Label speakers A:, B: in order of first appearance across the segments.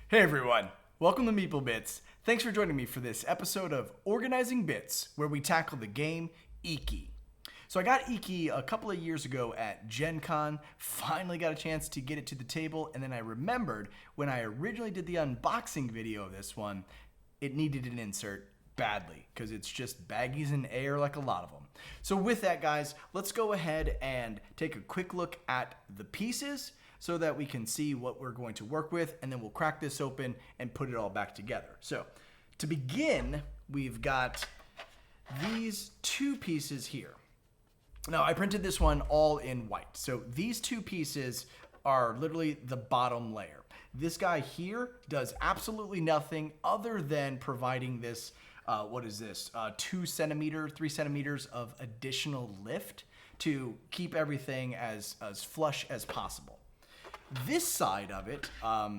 A: Hey everyone, welcome to Meeple Bits. Thanks for joining me for this episode of Organizing Bits, where we tackle the game IKI. So I got IKI a couple of years ago at Gen Con, finally got a chance to get it to the table, and then I remembered when I originally did the unboxing video of this one, it needed an insert badly, because it's just baggies and air like a lot of them. So with that, guys, let's go ahead and take a quick look at the pieces so that we can see what we're going to work with, and then we'll crack this open and put it all back together. So to begin, we've got these two pieces here. Now, I printed this one all in white. So these two pieces are literally the bottom layer. This guy here does absolutely nothing other than providing this, 2 centimeters, 3 centimeters of additional lift to keep everything as flush as possible. This side of it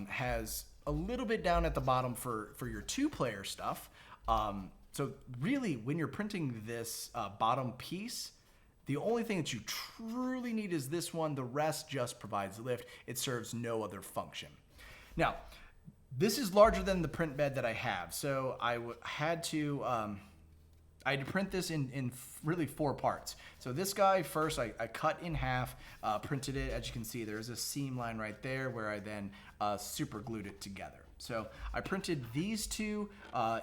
A: has a little bit down at the bottom for your two-player stuff. So really, when you're printing this bottom piece, the only thing that you truly need is this one. The rest just provides lift. It serves no other function. Now, this is larger than the print bed that I have, so I had to print this in really 4 parts. So this guy first, I cut in half, printed it. As you can see, there's a seam line right there where I then super glued it together. So I printed these two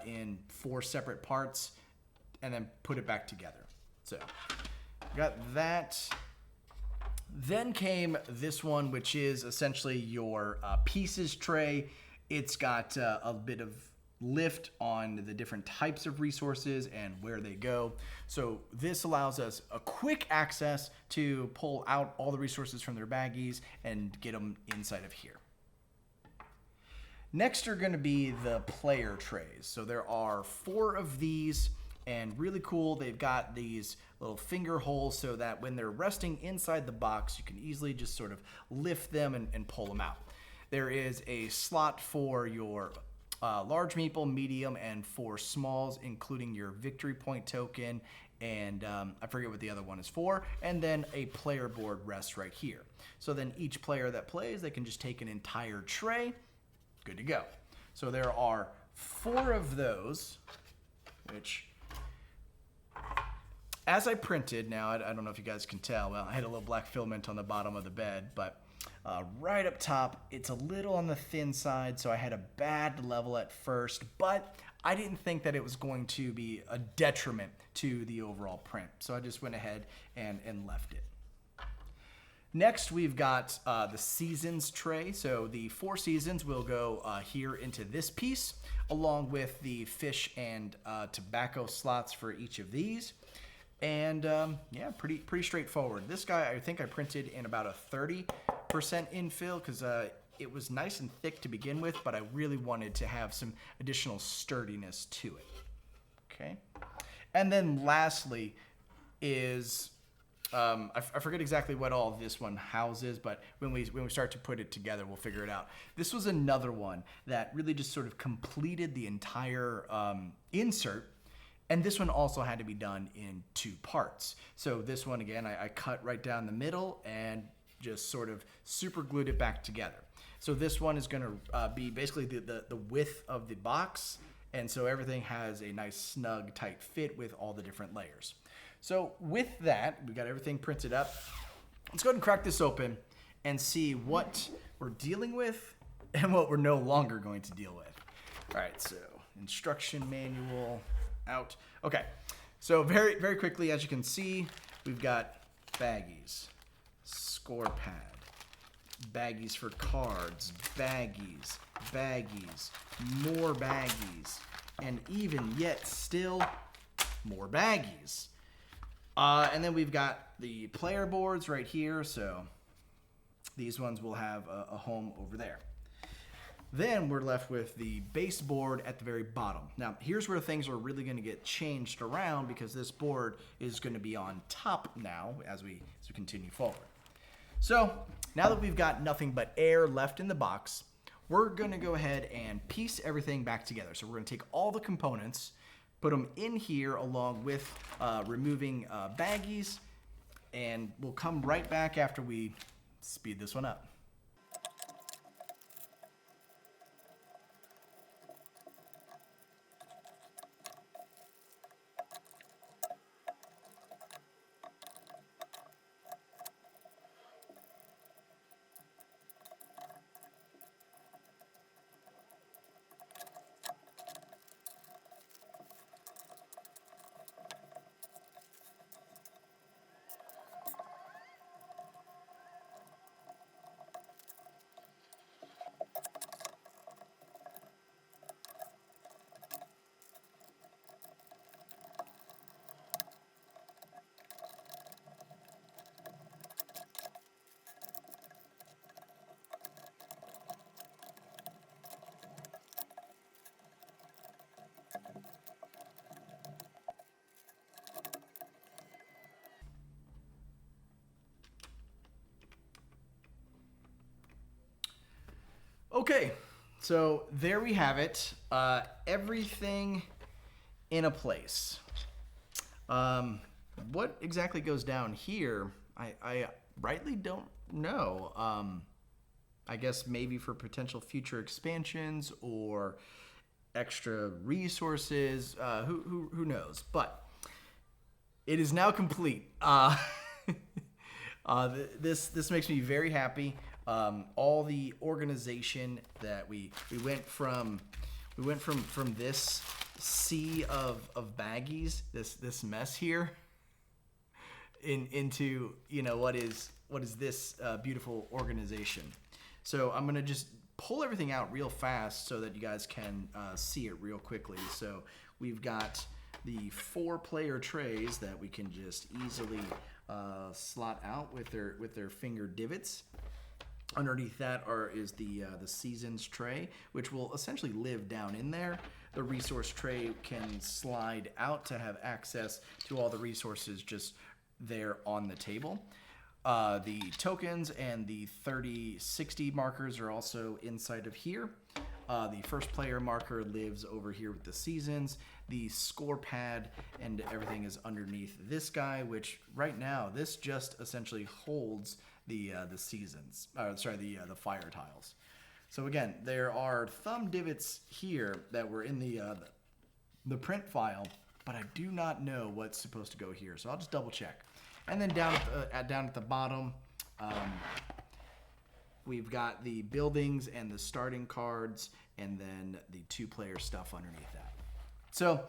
A: in 4 separate parts and then put it back together. So got that. Then came this one, which is essentially your pieces tray. It's got a bit of lift on the different types of resources and where they go. So this allows us a quick access to pull out all the resources from their baggies and get them inside of here. Next are going to be the player trays. So there are 4 of these, and really cool, they've got these little finger holes so that when they're resting inside the box, you can easily just sort of lift them and pull them out. There is a slot for your large meeple, medium, and 4 smalls, including your victory point token, and I forget what the other one is for, and then a player board rests right here. So then each player that plays, they can just take an entire tray, good to go. So there are 4 of those, which, as I printed, now I don't know if you guys can tell, well, I had a little black filament on the bottom of the bed, but right up top, it's a little on the thin side, so I had a bad level at first, but I didn't think that it was going to be a detriment to the overall print, so I just went ahead and left it. Next, we've got the seasons tray. So the 4 seasons will go here into this piece, along with the fish and tobacco slots for each of these. And yeah, pretty straightforward. This guy, I think I printed in about a 30% infill because it was nice and thick to begin with, but I really wanted to have some additional sturdiness to it. Okay. And then lastly is, I forget exactly what all this one houses, but when we start to put it together, we'll figure it out. This was another one that really just sort of completed the entire insert. And this one also had to be done in 2 parts. So this one, again, I cut right down the middle and just sort of super glued it back together. So this one is going to be basically the width of the box. And so everything has a nice snug tight fit with all the different layers. So with that, we got everything printed up. Let's go ahead and crack this open and see what we're dealing with and what we're no longer going to deal with. All right, so instruction manual out. Okay, so very quickly, as you can see, we've got baggies, score pad, baggies for cards, baggies, more baggies, and even yet still more baggies. And then we've got the player boards right here, so these ones will have a home over there. Then we're left with the base board at the very bottom. Now, here's where things are really going to get changed around because this board is going to be on top now as we continue forward. So now that we've got nothing but air left in the box, we're going to go ahead and piece everything back together. So we're going to take all the components, put them in here along with removing baggies, and we'll come right back after we speed this one up. Okay, so there we have it. Everything in a place. What exactly goes down here? I rightly don't know. I guess maybe for potential future expansions or extra resources. Who knows? But it is now complete. This makes me very happy. All the organization that we went from this sea of baggies, this mess here, into what is this beautiful organization. So I'm gonna just pull everything out real fast so that you guys can see it real quickly. So we've got the 4-player trays that we can just easily slot out with their finger divots. Underneath that is the seasons tray, which will essentially live down in there. The resource tray can slide out to have access to all the resources just there on the table. The tokens and the 30-60 markers are also inside of here. The first player marker lives over here with the seasons. The score pad and everything is underneath this guy, which right now this just essentially holds the seasons. The fire tiles. So again, there are thumb divots here that were in the print file, but I do not know what's supposed to go here. So I'll just double check. And then down at the bottom, we've got the buildings and the starting cards, and then the 2-player stuff underneath that. So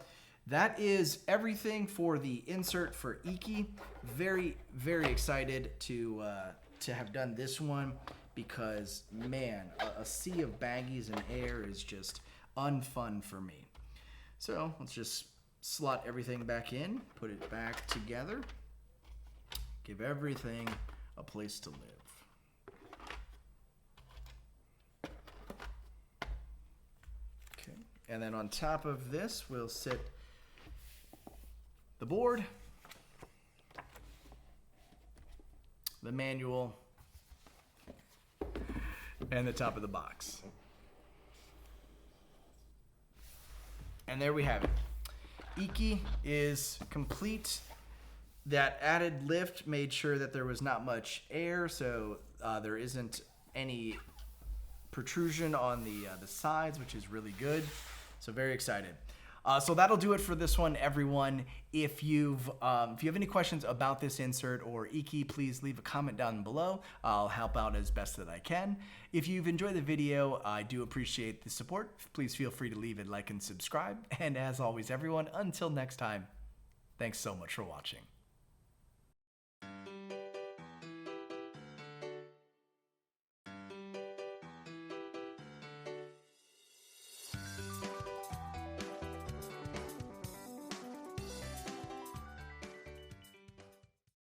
A: that is everything for the insert for IKI. Very, very excited to have done this one because, man, a sea of baggies and air is just unfun for me. So let's just slot everything back in, put it back together, give everything a place to live. And then on top of this, we'll sit the board, the manual, and the top of the box. And there we have it. IKI is complete. That added lift made sure that there was not much air, so there isn't any protrusion on the sides, which is really good. So very excited. So that'll do it for this one, everyone. If you have any questions about this insert or IKI, please leave a comment down below. I'll help out as best that I can. If you've enjoyed the video, I do appreciate the support. Please feel free to leave a like and subscribe. And as always, everyone, until next time, thanks so much for watching.